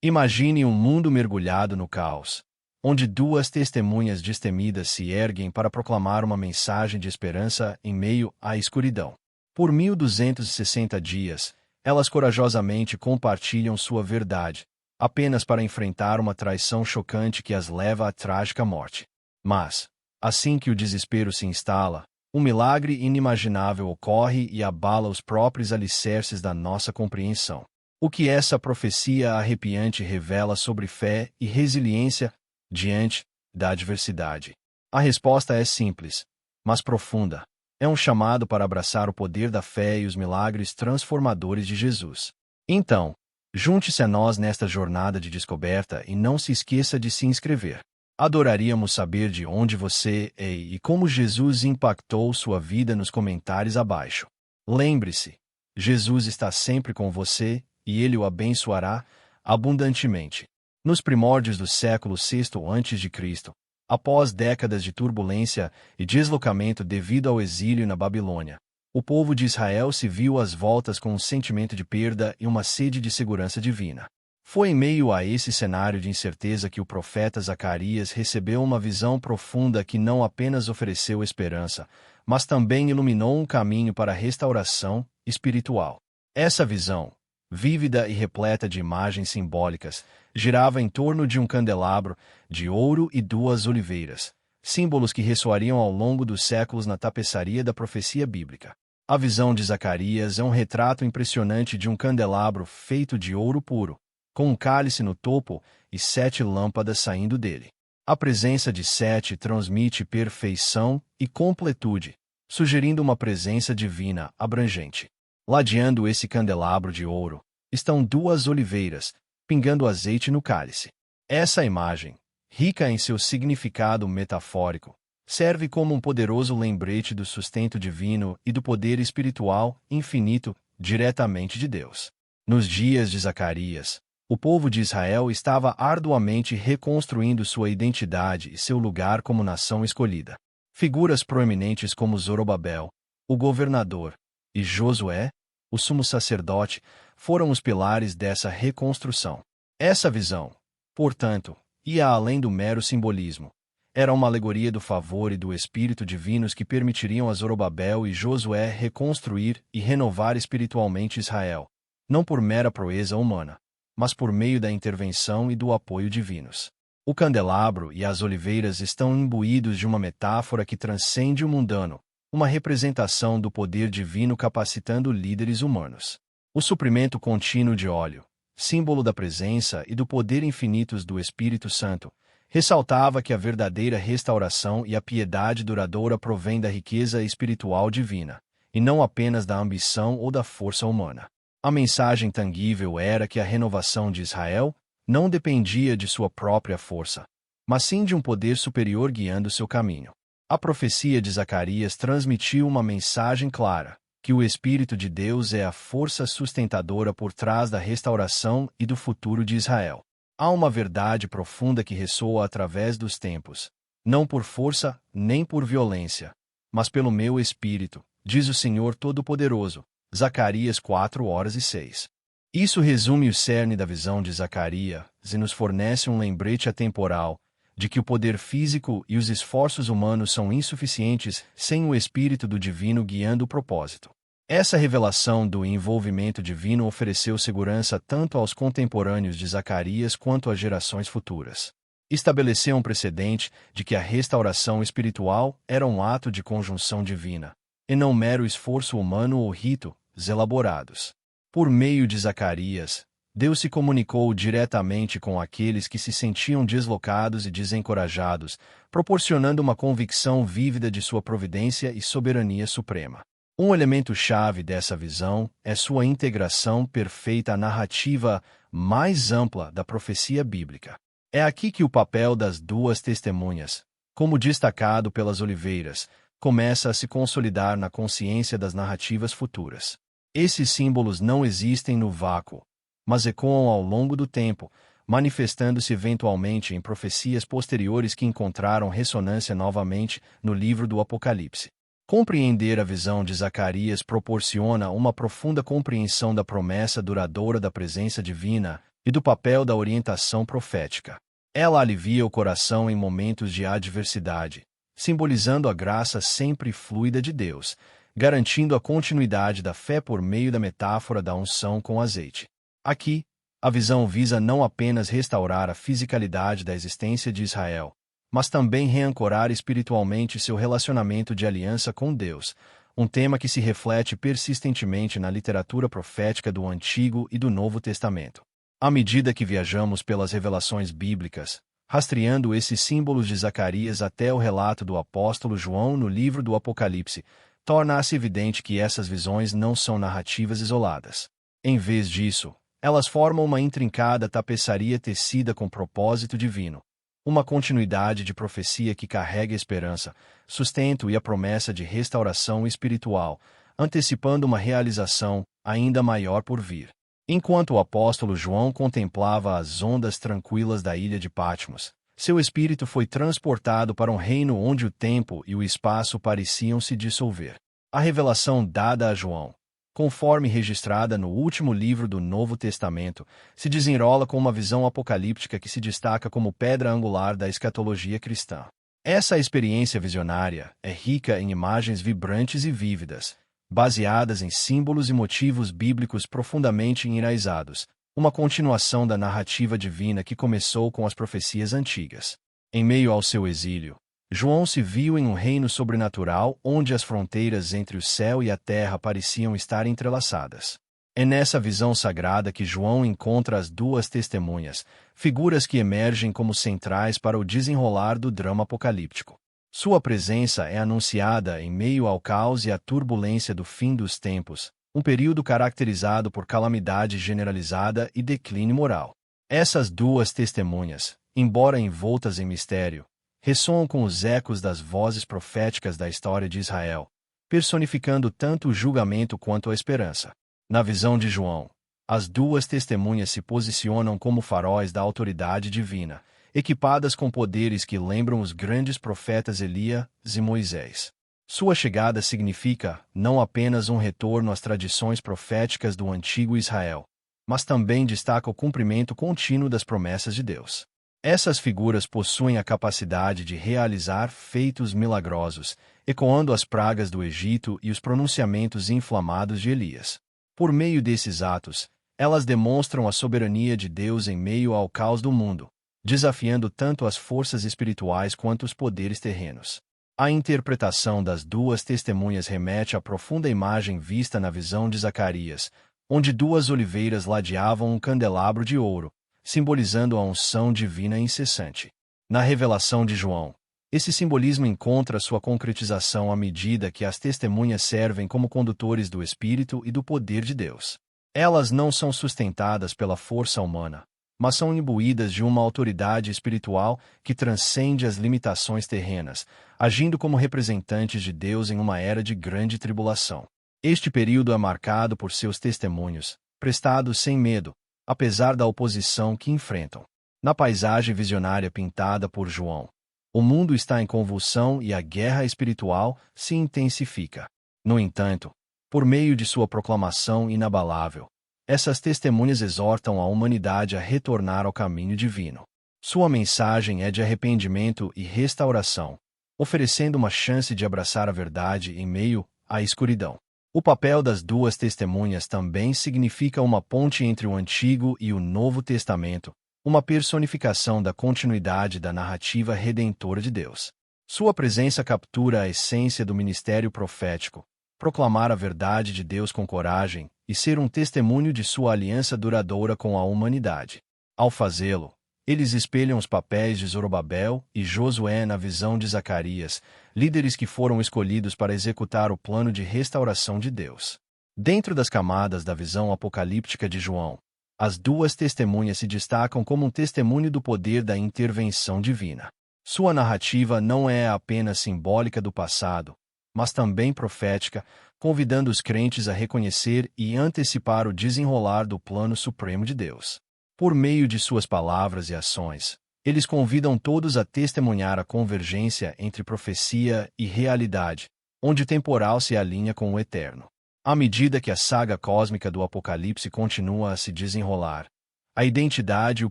Imagine um mundo mergulhado no caos, onde duas testemunhas destemidas se erguem para proclamar uma mensagem de esperança em meio à escuridão. Por 1260 dias, elas corajosamente compartilham sua verdade, apenas para enfrentar uma traição chocante que as leva à trágica morte. Mas, assim que o desespero se instala, um milagre inimaginável ocorre e abala os próprios alicerces da nossa compreensão. O que essa profecia arrepiante revela sobre fé e resiliência diante da adversidade? A resposta é simples, mas profunda. É um chamado para abraçar o poder da fé e os milagres transformadores de Jesus. Então, junte-se a nós nesta jornada de descoberta e não se esqueça de se inscrever. Adoraríamos saber de onde você é e como Jesus impactou sua vida nos comentários abaixo. Lembre-se, Jesus está sempre com você e Ele o abençoará abundantemente. Nos primórdios do século VI a.C., após décadas de turbulência e deslocamento devido ao exílio na Babilônia, o povo de Israel se viu às voltas com um sentimento de perda e uma sede de segurança divina. Foi em meio a esse cenário de incerteza que o profeta Zacarias recebeu uma visão profunda que não apenas ofereceu esperança, mas também iluminou um caminho para a restauração espiritual. Essa visão, vívida e repleta de imagens simbólicas, girava em torno de um candelabro de ouro e duas oliveiras, símbolos que ressoariam ao longo dos séculos na tapeçaria da profecia bíblica. A visão de Zacarias é um retrato impressionante de um candelabro feito de ouro puro, com um cálice no topo e 7 lâmpadas saindo dele. A presença de 7 transmite perfeição e completude, sugerindo uma presença divina abrangente. Ladeando esse candelabro de ouro, estão duas oliveiras, pingando azeite no cálice. Essa imagem, rica em seu significado metafórico, serve como um poderoso lembrete do sustento divino e do poder espiritual infinito diretamente de Deus. Nos dias de Zacarias, o povo de Israel estava arduamente reconstruindo sua identidade e seu lugar como nação escolhida. Figuras proeminentes como Zorobabel, o governador, e Josué, o sumo sacerdote, foram os pilares dessa reconstrução. Essa visão, portanto, ia além do mero simbolismo. Era uma alegoria do favor e do Espírito divinos que permitiriam a Zorobabel e Josué reconstruir e renovar espiritualmente Israel, não por mera proeza humana, mas por meio da intervenção e do apoio divinos. O candelabro e as oliveiras estão imbuídos de uma metáfora que transcende o mundano, uma representação do poder divino capacitando líderes humanos. O suprimento contínuo de óleo, símbolo da presença e do poder infinitos do Espírito Santo, ressaltava que a verdadeira restauração e a piedade duradoura provém da riqueza espiritual divina, e não apenas da ambição ou da força humana. A mensagem tangível era que a renovação de Israel não dependia de sua própria força, mas sim de um poder superior guiando seu caminho. A profecia de Zacarias transmitiu uma mensagem clara, que o Espírito de Deus é a força sustentadora por trás da restauração e do futuro de Israel. Há uma verdade profunda que ressoa através dos tempos, não por força nem por violência, mas pelo meu Espírito, diz o Senhor Todo-Poderoso. Zacarias 4:6. Isso resume o cerne da visão de Zacarias e nos fornece um lembrete atemporal de que o poder físico e os esforços humanos são insuficientes sem o Espírito do Divino guiando o propósito. Essa revelação do envolvimento divino ofereceu segurança tanto aos contemporâneos de Zacarias quanto às gerações futuras. Estabeleceu um precedente de que a restauração espiritual era um ato de conjunção divina, e não mero esforço humano ou ritos elaborados. Por meio de Zacarias, Deus se comunicou diretamente com aqueles que se sentiam deslocados e desencorajados, proporcionando uma convicção vívida de sua providência e soberania suprema. Um elemento-chave dessa visão é sua integração perfeita à narrativa mais ampla da profecia bíblica. É aqui que o papel das duas testemunhas, como destacado pelas oliveiras, começa a se consolidar na consciência das narrativas futuras. Esses símbolos não existem no vácuo, mas ecoam ao longo do tempo, manifestando-se eventualmente em profecias posteriores que encontraram ressonância novamente no livro do Apocalipse. Compreender a visão de Zacarias proporciona uma profunda compreensão da promessa duradoura da presença divina e do papel da orientação profética. Ela alivia o coração em momentos de adversidade, simbolizando a graça sempre fluida de Deus, garantindo a continuidade da fé por meio da metáfora da unção com azeite. Aqui, a visão visa não apenas restaurar a fisicalidade da existência de Israel, mas também reancorar espiritualmente seu relacionamento de aliança com Deus, um tema que se reflete persistentemente na literatura profética do Antigo e do Novo Testamento. À medida que viajamos pelas revelações bíblicas, rastreando esses símbolos de Zacarias até o relato do apóstolo João no livro do Apocalipse, torna-se evidente que essas visões não são narrativas isoladas. Em vez disso, elas formam uma intrincada tapeçaria tecida com propósito divino, uma continuidade de profecia que carrega esperança, sustento e a promessa de restauração espiritual, antecipando uma realização ainda maior por vir. Enquanto o apóstolo João contemplava as ondas tranquilas da ilha de Patmos, seu espírito foi transportado para um reino onde o tempo e o espaço pareciam se dissolver. A revelação dada a João, conforme registrada no último livro do Novo Testamento, se desenrola com uma visão apocalíptica que se destaca como pedra angular da escatologia cristã. Essa experiência visionária é rica em imagens vibrantes e vívidas, baseadas em símbolos e motivos bíblicos profundamente enraizados, uma continuação da narrativa divina que começou com as profecias antigas. Em meio ao seu exílio, João se viu em um reino sobrenatural onde as fronteiras entre o céu e a terra pareciam estar entrelaçadas. É nessa visão sagrada que João encontra as duas testemunhas, figuras que emergem como centrais para o desenrolar do drama apocalíptico. Sua presença é anunciada em meio ao caos e à turbulência do fim dos tempos, um período caracterizado por calamidade generalizada e declínio moral. Essas duas testemunhas, embora envoltas em mistério, ressoam com os ecos das vozes proféticas da história de Israel, personificando tanto o julgamento quanto a esperança. Na visão de João, as duas testemunhas se posicionam como faróis da autoridade divina, equipadas com poderes que lembram os grandes profetas Elias e Moisés. Sua chegada significa não apenas um retorno às tradições proféticas do antigo Israel, mas também destaca o cumprimento contínuo das promessas de Deus. Essas figuras possuem a capacidade de realizar feitos milagrosos, ecoando as pragas do Egito e os pronunciamentos inflamados de Elias. Por meio desses atos, elas demonstram a soberania de Deus em meio ao caos do mundo, desafiando tanto as forças espirituais quanto os poderes terrenos. A interpretação das duas testemunhas remete à profunda imagem vista na visão de Zacarias, onde duas oliveiras ladeavam um candelabro de ouro, simbolizando a unção divina incessante. Na revelação de João, esse simbolismo encontra sua concretização à medida que as testemunhas servem como condutores do Espírito e do poder de Deus. Elas não são sustentadas pela força humana, mas são imbuídas de uma autoridade espiritual que transcende as limitações terrenas, agindo como representantes de Deus em uma era de grande tribulação. Este período é marcado por seus testemunhos, prestados sem medo, apesar da oposição que enfrentam. Na paisagem visionária pintada por João, o mundo está em convulsão e a guerra espiritual se intensifica. No entanto, por meio de sua proclamação inabalável, essas testemunhas exortam a humanidade a retornar ao caminho divino. Sua mensagem é de arrependimento e restauração, oferecendo uma chance de abraçar a verdade em meio à escuridão. O papel das duas testemunhas também significa uma ponte entre o Antigo e o Novo Testamento, uma personificação da continuidade da narrativa redentora de Deus. Sua presença captura a essência do ministério profético, proclamar a verdade de Deus com coragem e ser um testemunho de sua aliança duradoura com a humanidade. Ao fazê-lo, eles espelham os papéis de Zorobabel e Josué na visão de Zacarias, líderes que foram escolhidos para executar o plano de restauração de Deus. Dentro das camadas da visão apocalíptica de João, as duas testemunhas se destacam como um testemunho do poder da intervenção divina. Sua narrativa não é apenas simbólica do passado, mas também profética, convidando os crentes a reconhecer e antecipar o desenrolar do plano supremo de Deus. Por meio de suas palavras e ações, eles convidam todos a testemunhar a convergência entre profecia e realidade, onde o temporal se alinha com o eterno. À medida que a saga cósmica do Apocalipse continua a se desenrolar, A identidade e o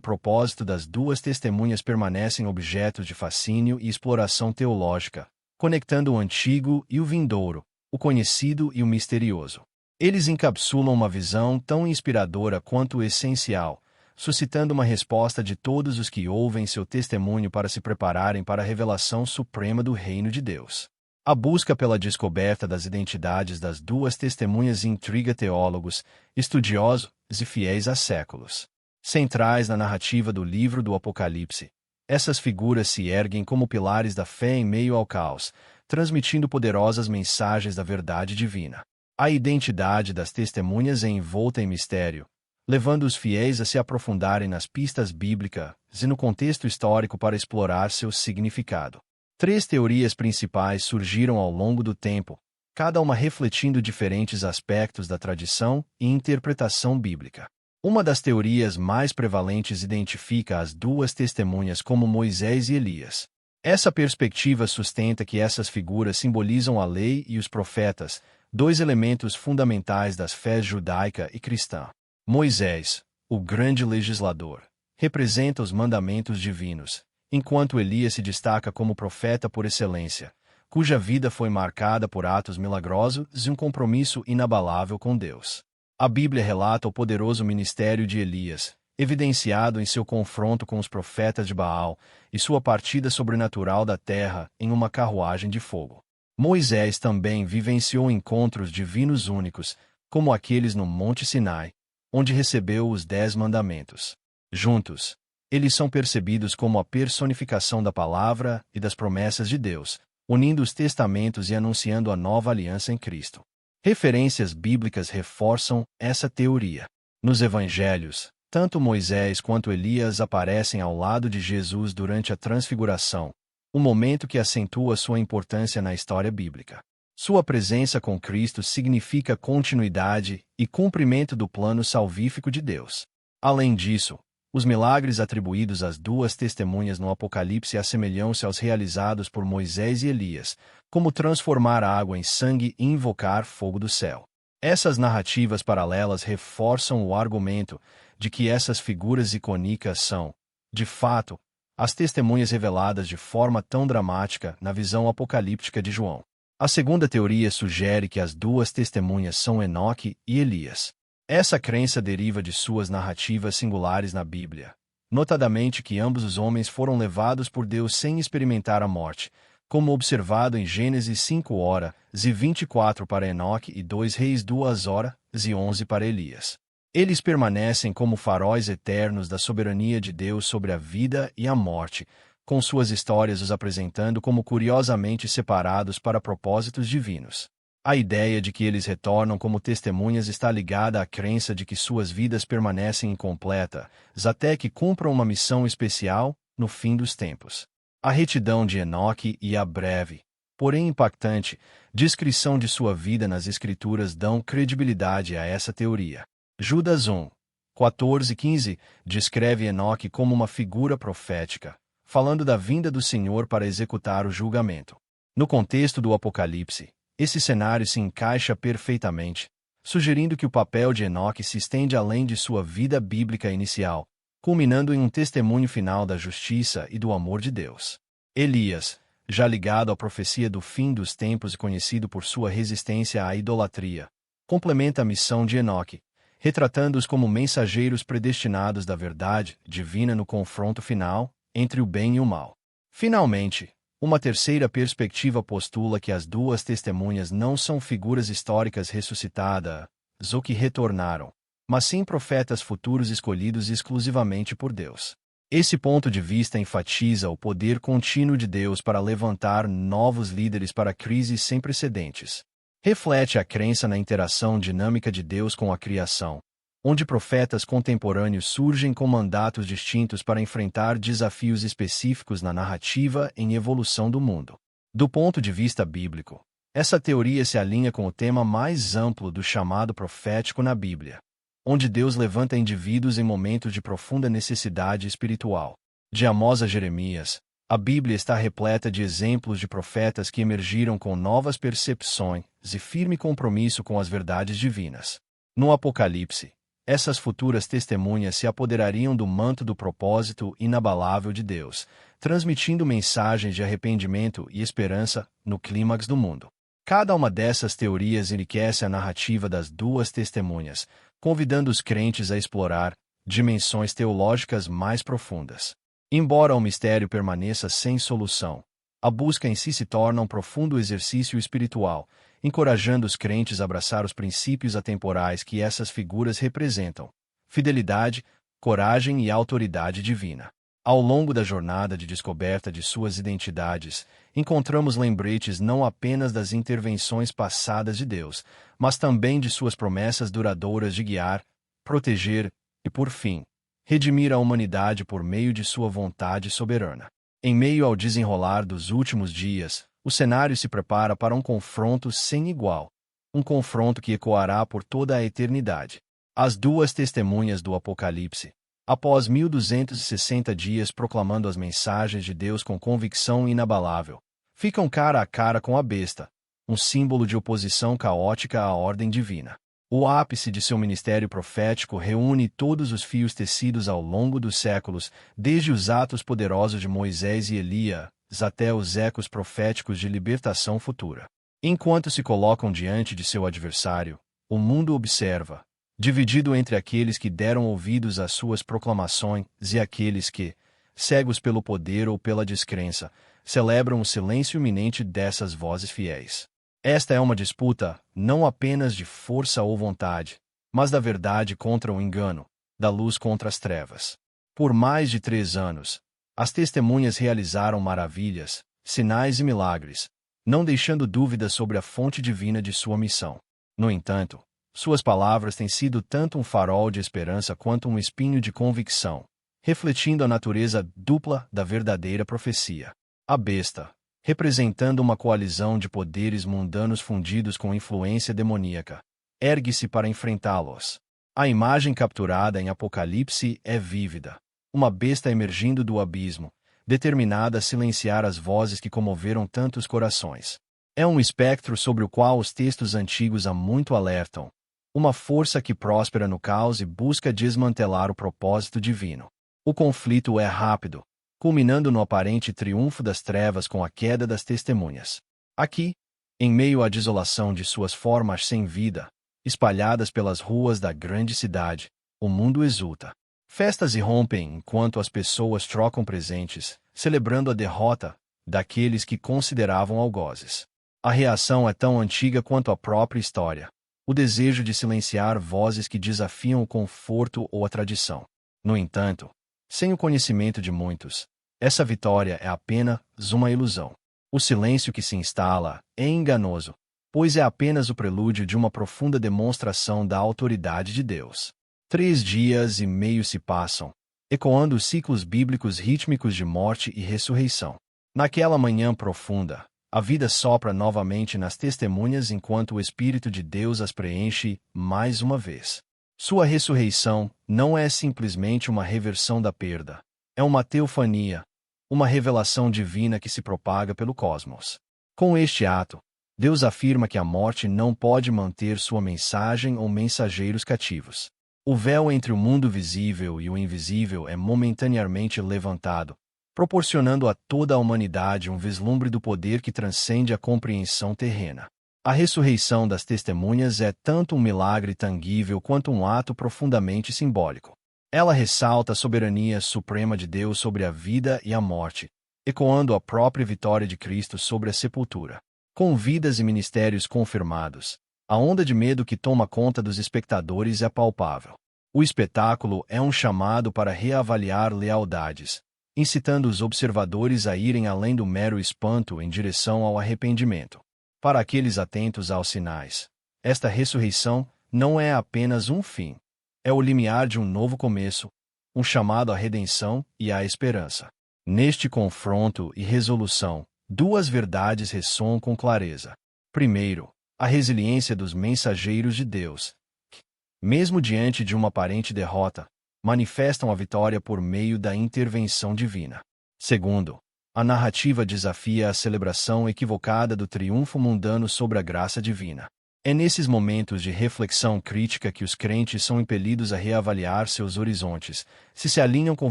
propósito das duas testemunhas permanecem objetos de fascínio e exploração teológica, conectando o antigo e o vindouro, o conhecido e o misterioso. Eles encapsulam uma visão tão inspiradora quanto essencial, suscitando uma resposta de todos os que ouvem seu testemunho para se prepararem para a revelação suprema do reino de Deus. A busca pela descoberta das identidades das duas testemunhas intriga teólogos, estudiosos e fiéis há séculos. Centrais na narrativa do livro do Apocalipse, essas figuras se erguem como pilares da fé em meio ao caos, transmitindo poderosas mensagens da verdade divina. A identidade das testemunhas é envolta em mistério, levando os fiéis a se aprofundarem nas pistas bíblicas e no contexto histórico para explorar seu significado. 3 teorias principais surgiram ao longo do tempo, cada uma refletindo diferentes aspectos da tradição e interpretação bíblica. Uma das teorias mais prevalentes identifica as duas testemunhas como Moisés e Elias. Essa perspectiva sustenta que essas figuras simbolizam a lei e os profetas, 2 elementos fundamentais das fés judaica e cristã. Moisés, o grande legislador, representa os mandamentos divinos, enquanto Elias se destaca como profeta por excelência, cuja vida foi marcada por atos milagrosos e um compromisso inabalável com Deus. A Bíblia relata o poderoso ministério de Elias, evidenciado em seu confronto com os profetas de Baal e sua partida sobrenatural da terra em uma carruagem de fogo. Moisés também vivenciou encontros divinos únicos, como aqueles no Monte Sinai, onde recebeu os 10 mandamentos. Juntos, eles são percebidos como a personificação da palavra e das promessas de Deus, unindo os testamentos e anunciando a nova aliança em Cristo. Referências bíblicas reforçam essa teoria. Nos evangelhos, tanto Moisés quanto Elias aparecem ao lado de Jesus durante a transfiguração, um momento que acentua sua importância na história bíblica. Sua presença com Cristo significa continuidade e cumprimento do plano salvífico de Deus. Além disso, os milagres atribuídos às duas testemunhas no Apocalipse assemelham-se aos realizados por Moisés e Elias, como transformar água em sangue e invocar fogo do céu. Essas narrativas paralelas reforçam o argumento de que essas figuras icônicas são, de fato, as testemunhas reveladas de forma tão dramática na visão apocalíptica de João. A segunda teoria sugere que as duas testemunhas são Enoque e Elias. Essa crença deriva de suas narrativas singulares na Bíblia, notadamente que ambos os homens foram levados por Deus sem experimentar a morte, como observado em Gênesis 5h24 para Enoque e 2 Reis 2h11 para Elias. Eles permanecem como faróis eternos da soberania de Deus sobre a vida e a morte, com suas histórias os apresentando como curiosamente separados para propósitos divinos. A ideia de que eles retornam como testemunhas está ligada à crença de que suas vidas permanecem incompletas, até que cumpram uma missão especial no fim dos tempos. A retidão de Enoque e a breve, porém impactante, descrição de sua vida nas Escrituras dão credibilidade a essa teoria. Judas 1:14-15 descreve Enoque como uma figura profética, falando da vinda do Senhor para executar o julgamento. No contexto do Apocalipse, esse cenário se encaixa perfeitamente, sugerindo que o papel de Enoque se estende além de sua vida bíblica inicial, culminando em um testemunho final da justiça e do amor de Deus. Elias, já ligado à profecia do fim dos tempos e conhecido por sua resistência à idolatria, complementa a missão de Enoque, retratando-os como mensageiros predestinados da verdade divina no confronto final entre o bem e o mal. Finalmente, uma terceira perspectiva postula que as duas testemunhas não são figuras históricas ressuscitadas ou que retornaram, mas sim profetas futuros escolhidos exclusivamente por Deus. Esse ponto de vista enfatiza o poder contínuo de Deus para levantar novos líderes para crises sem precedentes. Reflete a crença na interação dinâmica de Deus com a criação, onde profetas contemporâneos surgem com mandatos distintos para enfrentar desafios específicos na narrativa em evolução do mundo. Do ponto de vista bíblico, essa teoria se alinha com o tema mais amplo do chamado profético na Bíblia, onde Deus levanta indivíduos em momentos de profunda necessidade espiritual. De Amós a Jeremias, a Bíblia está repleta de exemplos de profetas que emergiram com novas percepções e firme compromisso com as verdades divinas. No Apocalipse, Essas futuras testemunhas se apoderariam do manto do propósito inabalável de Deus, transmitindo mensagens de arrependimento e esperança no clímax do mundo. Cada uma dessas teorias enriquece a narrativa das duas testemunhas, convidando os crentes a explorar dimensões teológicas mais profundas. Embora o mistério permaneça sem solução, a busca em si se torna um profundo exercício espiritual, encorajando os crentes a abraçar os princípios atemporais que essas figuras representam: fidelidade, coragem e autoridade divina. Ao longo da jornada de descoberta de suas identidades, encontramos lembretes não apenas das intervenções passadas de Deus, mas também de suas promessas duradouras de guiar, proteger e, por fim, redimir a humanidade por meio de sua vontade soberana. Em meio ao desenrolar dos últimos dias, o cenário se prepara para um confronto sem igual, um confronto que ecoará por toda a eternidade. As duas testemunhas do Apocalipse, após 1260 dias proclamando as mensagens de Deus com convicção inabalável, ficam cara a cara com a besta, um símbolo de oposição caótica à ordem divina. O ápice de seu ministério profético reúne todos os fios tecidos ao longo dos séculos, desde os atos poderosos de Moisés e Elias até os ecos proféticos de libertação futura. Enquanto se colocam diante de seu adversário, o mundo observa, dividido entre aqueles que deram ouvidos às suas proclamações e aqueles que, cegos pelo poder ou pela descrença, celebram o silêncio iminente dessas vozes fiéis. Esta é uma disputa não apenas de força ou vontade, mas da verdade contra o engano, da luz contra as trevas. Por mais de 3 anos, as testemunhas realizaram maravilhas, sinais e milagres, não deixando dúvidas sobre a fonte divina de sua missão. No entanto, suas palavras têm sido tanto um farol de esperança quanto um espinho de convicção, refletindo a natureza dupla da verdadeira profecia. A besta, representando uma coalizão de poderes mundanos fundidos com influência demoníaca, ergue-se para enfrentá-los. A imagem capturada em Apocalipse é vívida. Uma besta emergindo do abismo, determinada a silenciar as vozes que comoveram tantos corações. É um espectro sobre o qual os textos antigos há muito alertam. Uma força que próspera no caos e busca desmantelar o propósito divino. O conflito é rápido, culminando no aparente triunfo das trevas com a queda das testemunhas. Aqui, em meio à desolação de suas formas sem vida, espalhadas pelas ruas da grande cidade, o mundo exulta. Festas irrompem enquanto as pessoas trocam presentes, celebrando a derrota daqueles que consideravam algozes. A reação é tão antiga quanto a própria história: o desejo de silenciar vozes que desafiam o conforto ou a tradição. No entanto, sem o conhecimento de muitos, essa vitória é apenas uma ilusão. O silêncio que se instala é enganoso, pois é apenas o prelúdio de uma profunda demonstração da autoridade de Deus. 3 dias e meio se passam, ecoando os ciclos bíblicos rítmicos de morte e ressurreição. Naquela manhã profunda, a vida sopra novamente nas testemunhas enquanto o Espírito de Deus as preenche mais uma vez. Sua ressurreição não é simplesmente uma reversão da perda, é uma teofania, uma revelação divina que se propaga pelo cosmos. Com este ato, Deus afirma que a morte não pode manter sua mensagem ou mensageiros cativos. O véu entre o mundo visível e o invisível é momentaneamente levantado, proporcionando a toda a humanidade um vislumbre do poder que transcende a compreensão terrena. A ressurreição das testemunhas é tanto um milagre tangível quanto um ato profundamente simbólico. Ela ressalta a soberania suprema de Deus sobre a vida e a morte, ecoando a própria vitória de Cristo sobre a sepultura. Com vidas e ministérios confirmados, a onda de medo que toma conta dos espectadores é palpável. O espetáculo é um chamado para reavaliar lealdades, incitando os observadores a irem além do mero espanto em direção ao arrependimento. Para aqueles atentos aos sinais, esta ressurreição não é apenas um fim, é o limiar de um novo começo, um chamado à redenção e à esperança. Neste confronto e resolução, 2 verdades ressoam com clareza. Primeiro, a resiliência dos mensageiros de Deus, que, mesmo diante de uma aparente derrota, manifestam a vitória por meio da intervenção divina. Segundo, a narrativa desafia a celebração equivocada do triunfo mundano sobre a graça divina. É nesses momentos de reflexão crítica que os crentes são impelidos a reavaliar seus horizontes, se alinham com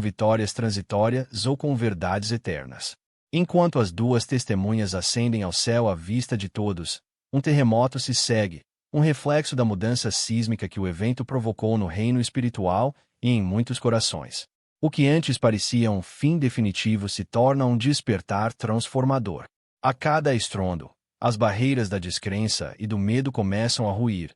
vitórias transitórias ou com verdades eternas. Enquanto as duas testemunhas ascendem ao céu à vista de todos, um terremoto se segue, um reflexo da mudança sísmica que o evento provocou no reino espiritual e em muitos corações. O que antes parecia um fim definitivo se torna um despertar transformador. A cada estrondo, as barreiras da descrença e do medo começam a ruir,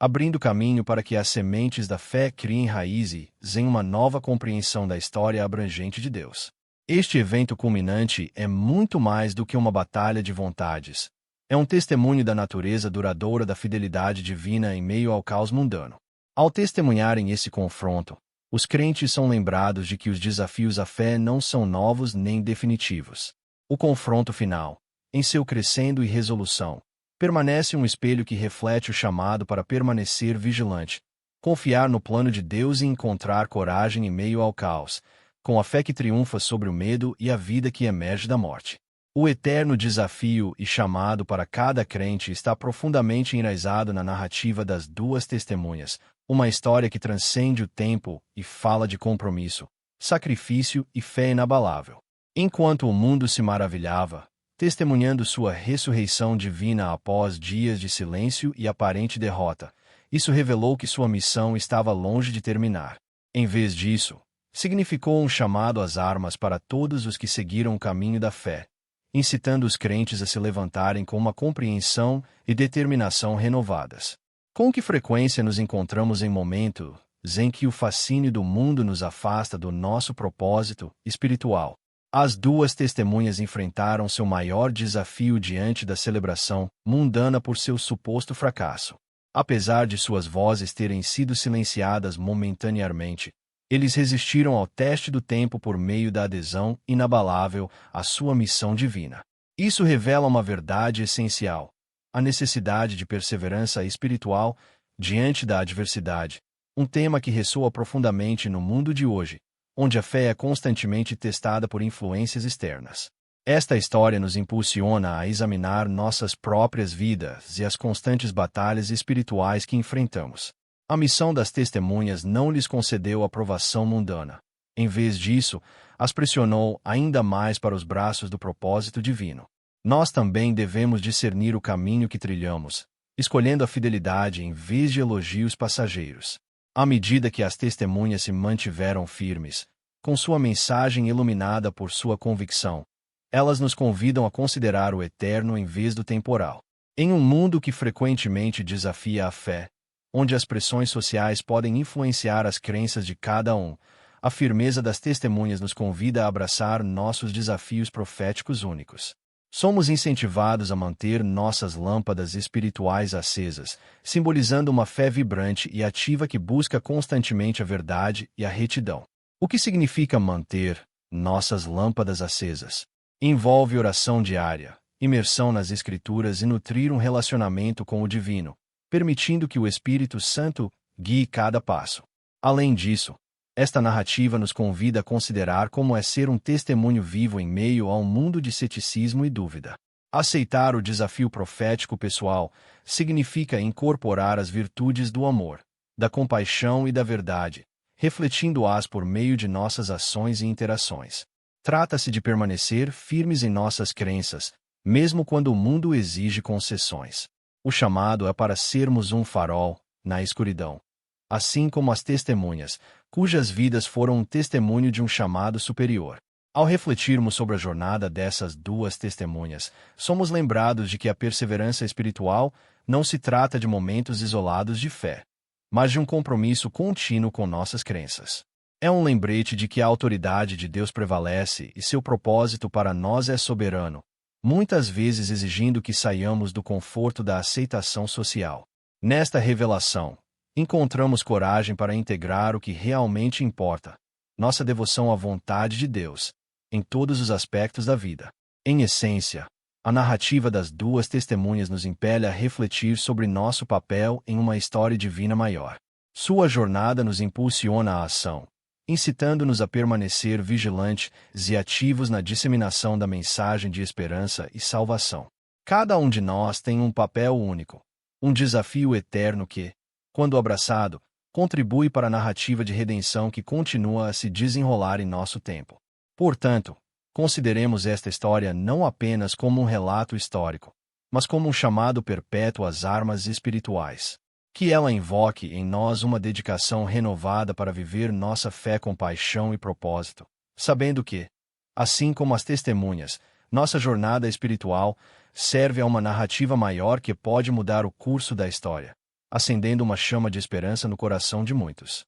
abrindo caminho para que as sementes da fé criem raízes em uma nova compreensão da história abrangente de Deus. Este evento culminante é muito mais do que uma batalha de vontades. É um testemunho da natureza duradoura da fidelidade divina em meio ao caos mundano. Ao testemunharem esse confronto, os crentes são lembrados de que os desafios à fé não são novos nem definitivos. O confronto final, em seu crescendo e resolução, permanece um espelho que reflete o chamado para permanecer vigilante, confiar no plano de Deus e encontrar coragem em meio ao caos, com a fé que triunfa sobre o medo e a vida que emerge da morte. O eterno desafio e chamado para cada crente está profundamente enraizado na narrativa das duas testemunhas, uma história que transcende o tempo e fala de compromisso, sacrifício e fé inabalável. Enquanto o mundo se maravilhava, testemunhando sua ressurreição divina após dias de silêncio e aparente derrota, isso revelou que sua missão estava longe de terminar. Em vez disso, significou um chamado às armas para todos os que seguiram o caminho da fé, incitando os crentes a se levantarem com uma compreensão e determinação renovadas. Com que frequência nos encontramos em momentos em que o fascínio do mundo nos afasta do nosso propósito espiritual? As duas testemunhas enfrentaram seu maior desafio diante da celebração mundana por seu suposto fracasso. Apesar de suas vozes terem sido silenciadas momentaneamente, eles resistiram ao teste do tempo por meio da adesão inabalável à sua missão divina. Isso revela uma verdade essencial: a necessidade de perseverança espiritual diante da adversidade, um tema que ressoa profundamente no mundo de hoje, onde a fé é constantemente testada por influências externas. Esta história nos impulsiona a examinar nossas próprias vidas e as constantes batalhas espirituais que enfrentamos. A missão das testemunhas não lhes concedeu aprovação mundana. Em vez disso, as pressionou ainda mais para os braços do propósito divino. Nós também devemos discernir o caminho que trilhamos, escolhendo a fidelidade em vez de elogios passageiros. À medida que as testemunhas se mantiveram firmes, com sua mensagem iluminada por sua convicção, elas nos convidam a considerar o eterno em vez do temporal. Em um mundo que frequentemente desafia a fé, onde as pressões sociais podem influenciar as crenças de cada um, a firmeza das testemunhas nos convida a abraçar nossos desafios proféticos únicos. Somos incentivados a manter nossas lâmpadas espirituais acesas, simbolizando uma fé vibrante e ativa que busca constantemente a verdade e a retidão. O que significa manter nossas lâmpadas acesas? Envolve oração diária, imersão nas Escrituras e nutrir um relacionamento com o divino, permitindo que o Espírito Santo guie cada passo. Além disso, esta narrativa nos convida a considerar como é ser um testemunho vivo em meio a um mundo de ceticismo e dúvida. Aceitar o desafio profético pessoal significa incorporar as virtudes do amor, da compaixão e da verdade, refletindo-as por meio de nossas ações e interações. Trata-se de permanecer firmes em nossas crenças, mesmo quando o mundo exige concessões. O chamado é para sermos um farol na escuridão, assim como as testemunhas, cujas vidas foram um testemunho de um chamado superior. Ao refletirmos sobre a jornada dessas duas testemunhas, somos lembrados de que a perseverança espiritual não se trata de momentos isolados de fé, mas de um compromisso contínuo com nossas crenças. É um lembrete de que a autoridade de Deus prevalece e seu propósito para nós é soberano, muitas vezes exigindo que saiamos do conforto da aceitação social. Nesta revelação, encontramos coragem para integrar o que realmente importa, nossa devoção à vontade de Deus, em todos os aspectos da vida. Em essência, a narrativa das duas testemunhas nos impele a refletir sobre nosso papel em uma história divina maior. Sua jornada nos impulsiona à ação, incitando-nos a permanecer vigilantes e ativos na disseminação da mensagem de esperança e salvação. Cada um de nós tem um papel único, Um desafio eterno que, quando abraçado, contribui para a narrativa de redenção que continua a se desenrolar em nosso tempo. Portanto, consideremos esta história não apenas como um relato histórico, mas como um chamado perpétuo às armas espirituais. Que ela invoque em nós uma dedicação renovada para viver nossa fé com paixão e propósito, sabendo que, assim como as testemunhas, nossa jornada espiritual serve a uma narrativa maior que pode mudar o curso da história, acendendo uma chama de esperança no coração de muitos.